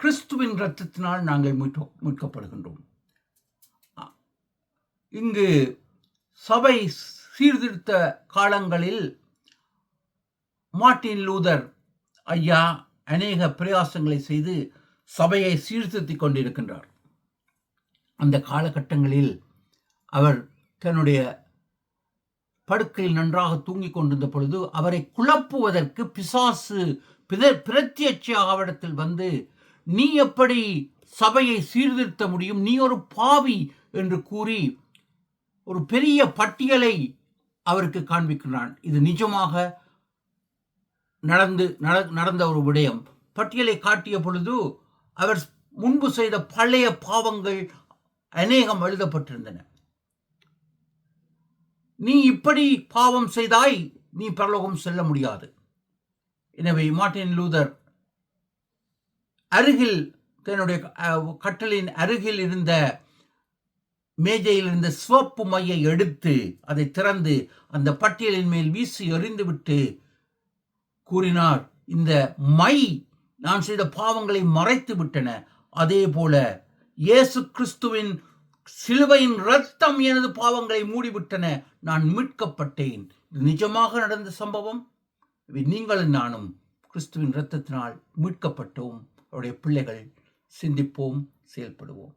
கிறிஸ்துவின் இரத்தத்தினால் நாங்கள் மீட்கப்படுகின்றோம். இங்கு சபை சீர்திருத்த காலங்களில் மார்ட்டின் லூதர் ஐயா அநேக பிரயாசங்களை செய்து சபையை சீர்திருத்திக் கொண்டிருக்கின்றார். அந்த காலகட்டங்களில் அவர் தன்னுடைய படுக்கையில் நன்றாக தூங்கிக் கொண்டிருந்த பொழுது அவரை குழப்புவதற்கு பிசாசு பிரத்யட்சையாக அவரிடத்தில் வந்து, நீ எப்படி சபையை சீர்திருத்த முடியும், நீ ஒரு பாவி என்று கூறி ஒரு பெரிய பட்டியலை அவருக்கு காண்பிக்கிறான். இது நிஜமாக நடந்த ஒரு விடயம். பட்டியலை காட்டிய பொழுது அவர் முன்பு செய்த பழைய பாவங்கள் அநேகம் எழுதப்பட்டிருந்தன. நீ இப்படி பாவம் செய்தாய், நீ பரலோகம் செல்ல முடியாது. எனவே மார்ட்டின் லூதர் அருகில் தன்னுடைய கட்டளின் அருகில் இருந்த மேஜையில் இருந்த சிவப்பு மையை எடுத்து அதை திறந்து அந்த பட்டியலின் மேல் வீசி எறிந்துவிட்டு கூறினார், இந்த மை நான் செய்த பாவங்களை மறைத்து விட்டன. அதே போல இயேசு கிறிஸ்துவின் சிலுவையின் இரத்தம் எனது பாவங்களை மூடிவிட்டன. நான் மீட்கப்பட்டேன். இது நிஜமாக நடந்த சம்பவம். நீங்களும் நானும் கிறிஸ்துவின் இரத்தத்தினால் மீட்கப்பட்டோம். அவருடைய பிள்ளைகள். சிந்திப்போம், செயல்படுவோம்.